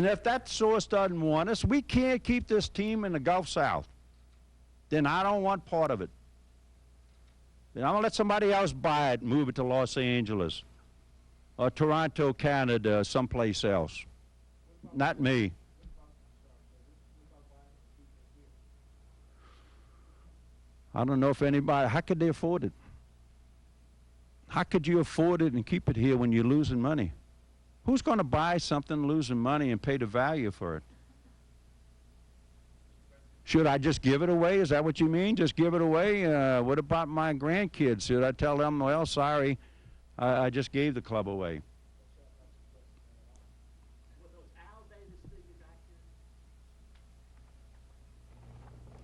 And if that source doesn't want us, we can't keep this team in the Gulf South. Then I don't want part of it. Then I'm going to let somebody else buy it and move it to Los Angeles or Toronto, Canada, someplace else. Not me. I don't know if anybody, how could they afford it? How could you afford it and keep it here when you're losing money? Who's going to buy something losing money and pay the value for it? Should I just give it away? Is that what you mean? Just give it away? What about my grandkids? Should I tell them, well, sorry, I just gave the club away?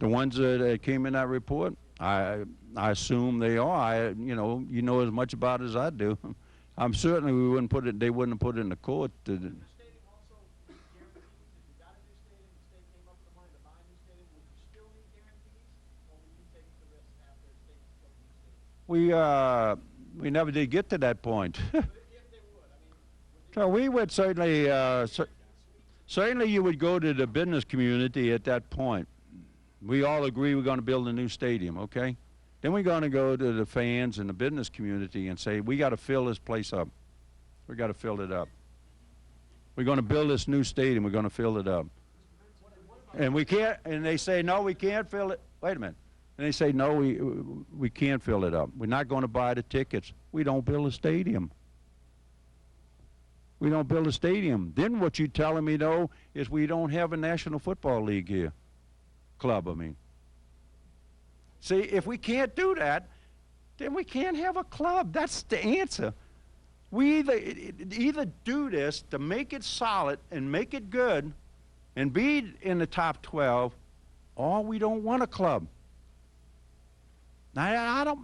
The ones that came in that report, I assume they are. You know as much about it as I do. I'm certainly we wouldn't put it. They wouldn't have put it in the court. We never did get to that point. So we would certainly certainly you would go to the business community at that point. We all agree we're going to build a new stadium, okay? Then we're going to go to the fans and the business community and say, we got to fill this place up. We got to fill it up. We're going to build this new stadium. We're going to fill it up. And we can't, and they say, no, we can't fill it. Wait a minute. And they say, no, we can't fill it up. We're not going to buy the tickets. We don't build a stadium. We don't build a stadium. Then what you're telling me, though, is we don't have a National Football League here. Club, I mean. See, if we can't do that, then we can't have a club. That's the answer. We either do this to make it solid and make it good and be in the top 12, or we don't want a club. Now,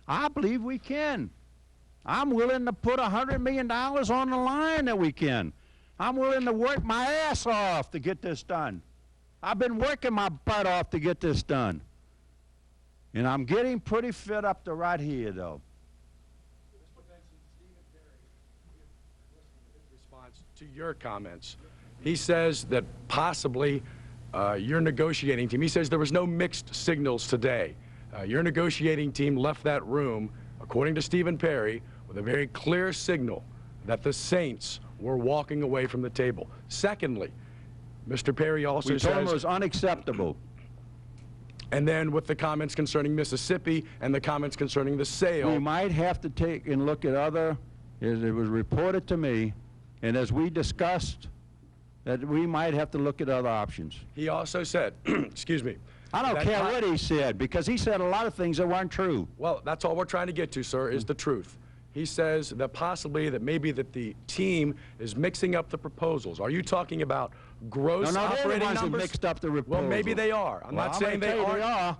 I believe we can. I'm willing to put $100 million on the line that we can. I'm willing to work my ass off to get this done. I've been working my butt off to get this done. And I'm getting pretty fed up to right here, though. Mr. Benson, Stephen Perry, in response to your comments, he says that possibly your negotiating team, he says there was no mixed signals today. Your negotiating team left that room, according to Stephen Perry, with a very clear signal that the Saints were walking away from the table. Secondly, Mr. Perry also says... We told him it was unacceptable. And then with the comments concerning Mississippi and the comments concerning the sale... We might have to take and look at other... It was reported to me, and as we discussed, that we might have to look at other options. He also said, excuse me... I don't care what he said, because he said a lot of things that weren't true. Well, that's all we're trying to get to, sir, is the truth. He says that possibly that maybe that the team is mixing up the proposals. Are you talking about gross operating numbers? That mixed up the proposals. Well, maybe they are. I'm not saying they are.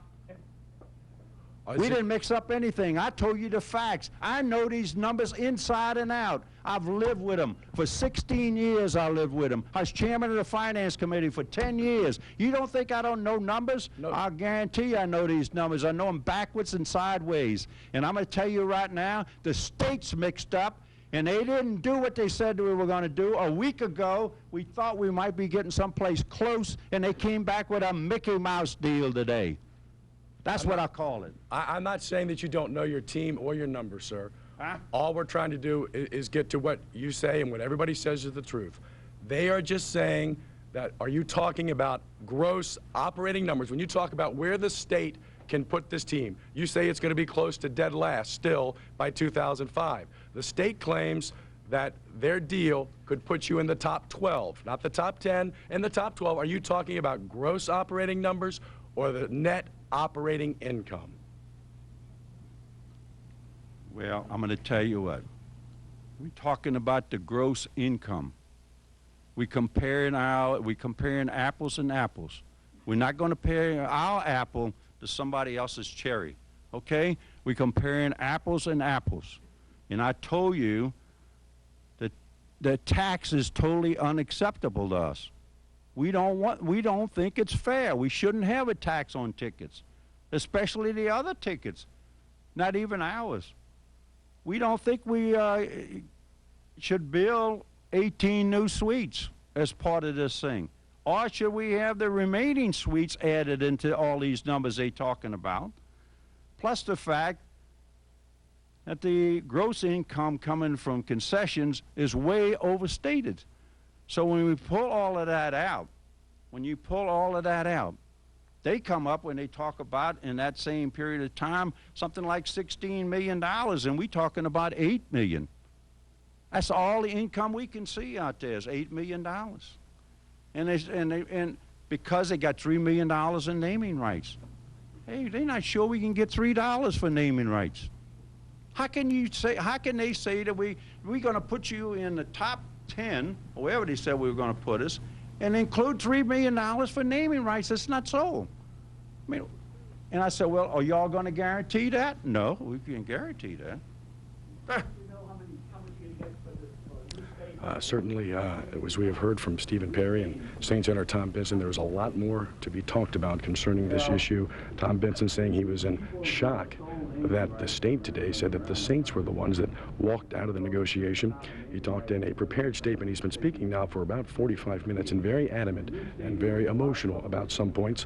We didn't mix up anything. I told you the facts. I know these numbers inside and out. I've lived with them. For 16 years I lived with them. I was chairman of the finance committee for 10 years. You don't think I don't know numbers? No. I guarantee you I know these numbers. I know them backwards and sideways. And I'm going to tell you right now, the state's mixed up, and they didn't do what they said we were going to do. A week ago, we thought we might be getting someplace close, and they came back with a Mickey Mouse deal today. That's what I call it. I'm not saying that you don't know your team or your numbers, sir. Huh? All we're trying to do is get to what you say and what everybody says is the truth. They are just saying that, are you talking about gross operating numbers? When you talk about where the state can put this team, you say it's going to be close to dead last still by 2005. The state claims that their deal could put you in the top 12, not the top 10, in the top 12. Are you talking about gross operating numbers or the net operating income? Well, I'm going to tell you what. We're talking about the gross income. We're comparing apples and apples. We're not going to compare our apple to somebody else's cherry, okay? We're comparing apples and apples. And I told you that the tax is totally unacceptable to us. We don't think it's fair. We shouldn't have a tax on tickets, especially the other tickets, not even ours. We don't think we should build 18 new suites. as part of this thing? Or should we have the remaining suites added into all these numbers they're talking about? Plus the fact that the gross income coming from concessions is way overstated. So when we pull all of that out, they come up when they talk about in that same period of time something like $16 million, and we're talking about $8 million. That's all the income we can see out there is $8 million. And because they got $3 million in naming rights. Hey, they're not sure we can get $3 for naming rights. How can they say that we're going to put you in the top 10, or wherever they said we were going to put us, and include $3 million for naming rights? That's not so. I mean, and I said, well, are y'all going to guarantee that? No, we can't guarantee that. Certainly, as we have heard from Stephen Perry and Saints owner Tom Benson, there was a lot more to be talked about concerning this issue. Tom Benson saying he was in shock that the state today said that the Saints were the ones that walked out of the negotiation. He talked in a prepared statement. He's been speaking now for about 45 minutes and very adamant and very emotional about some points.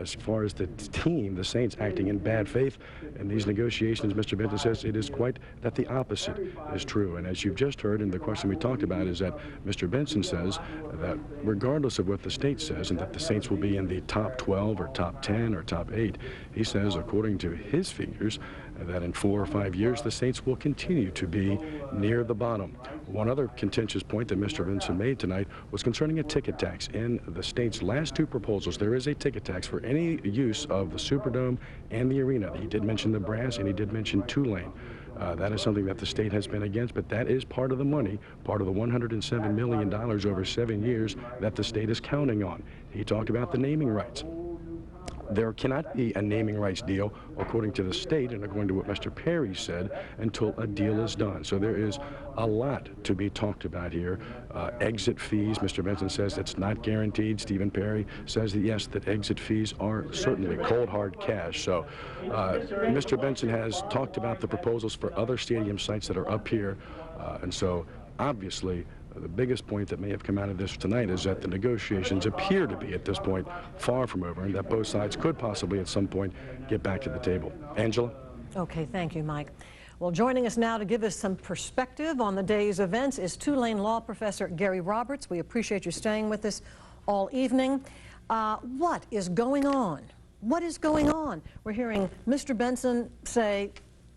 As far as the team, the Saints acting in bad faith in these negotiations, Mr. Benson says it is quite that the opposite is true. And as you've just heard, and the question we talked about is that Mr. Benson says that regardless of what the state says and that the Saints will be in the top 12 or top 10 or top 8, he says, according to his figures, that in 4 or 5 years the Saints will continue to be near the bottom. One other contentious point that Mr. Benson made tonight was concerning a ticket tax. In the state's last 2 proposals, there is a ticket tax for any use of the Superdome and the arena. He did mention the brass and he did mention two-lane. That is something that the state has been against, but that is part of the money, part of the $107 million over 7 years that the state is counting on. He talked about the naming rights. There cannot be a naming rights deal, according to the state and according to what Mr. Perry said, until a deal is done. So there is a lot to be talked about here. Exit fees, Mr. Benson says that's not guaranteed. Stephen Perry says that yes, that exit fees are certainly cold hard cash. So Mr. Benson has talked about the proposals for other stadium sites that are up here. And so obviously the biggest point that may have come out of this tonight is that the negotiations appear to be, at this point, far from over, and that both sides could possibly, at some point, get back to the table. Angela? Okay, thank you, Mike. Well, joining us now to give us some perspective on the day's events is Tulane law professor Gary Roberts. We appreciate you staying with us all evening. What is going on? What is going on? We're hearing Mr. Benson say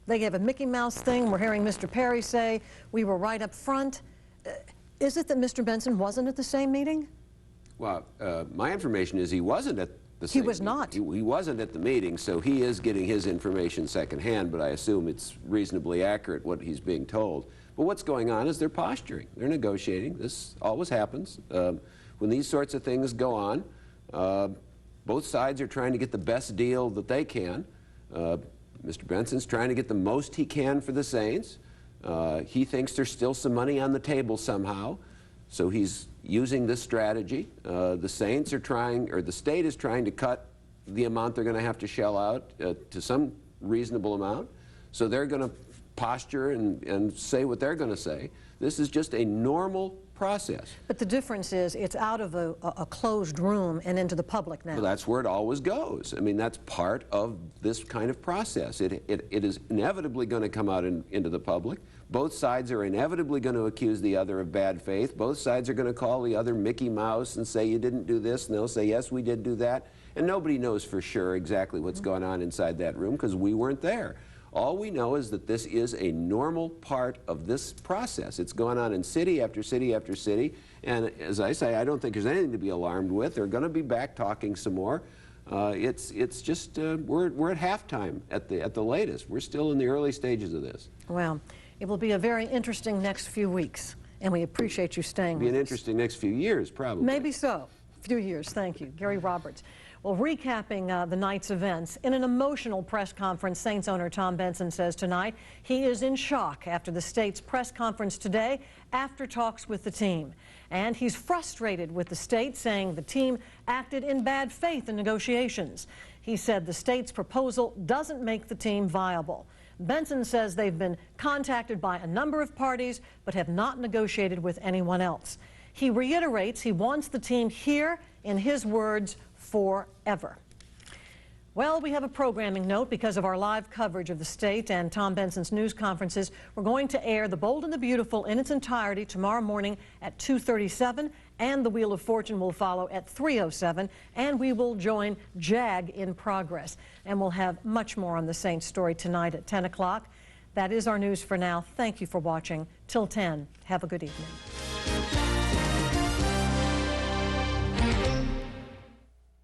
they gave a Mickey Mouse thing. We're hearing Mr. Perry say we were right up front. Is it that Mr. Benson wasn't at the same meeting? Well, my information is he wasn't at the same He was not. He wasn't at the meeting, so he is getting his information secondhand, but I assume it's reasonably accurate what he's being told. But what's going on is they're posturing. They're negotiating. This always happens. When these sorts of things go on, both sides are trying to get the best deal that they can. Mr. Benson's trying to get the most he can for the Saints. He thinks there's still some money on the table somehow, so he's using this strategy. The Saints are trying, or the state is trying to cut the amount they're going to have to shell out to some reasonable amount, so they're going to posture and say what they're going to say. This is just a normal process. But the difference is it's out of a closed room and into the public now. Well, that's where it always goes. I mean, that's part of this kind of process. It is inevitably going to come out into the public. Both sides are inevitably going to accuse the other of bad faith. Both sides are going to call the other Mickey Mouse and say, you didn't do this, and they'll say, yes, we did do that. And nobody knows for sure exactly what's going on inside that room because we weren't there. All we know is that this is a normal part of this process. It's going on in city after city after city, and as I say, I don't think there's anything to be alarmed with. They're going to be back talking some more. It's just we're at halftime at the latest. We're still in the early stages of this. Well, it will be a very interesting next few weeks, and we appreciate you staying with us. It'll be an interesting next few years, probably. Maybe so. A few years. Thank you. Gary Roberts. Well, recapping the night's events, in an emotional press conference, Saints owner Tom Benson says tonight he is in shock after the state's press conference today after talks with the team. And he's frustrated with the state, saying the team acted in bad faith in negotiations. He said the state's proposal doesn't make the team viable. Benson says they've been contacted by a number of parties but have not negotiated with anyone else. He reiterates he wants the team here, in his words, forever. Well, we have a programming note because of our live coverage of the state and Tom Benson's news conferences. We're going to air The Bold and the Beautiful in its entirety tomorrow morning at 2:37, and The Wheel of Fortune will follow at 3:07, and we will join Jag in Progress. And we'll have much more on the Saints story tonight at 10 o'clock. That is our news for now. Thank you for watching. Till 10, have a good evening.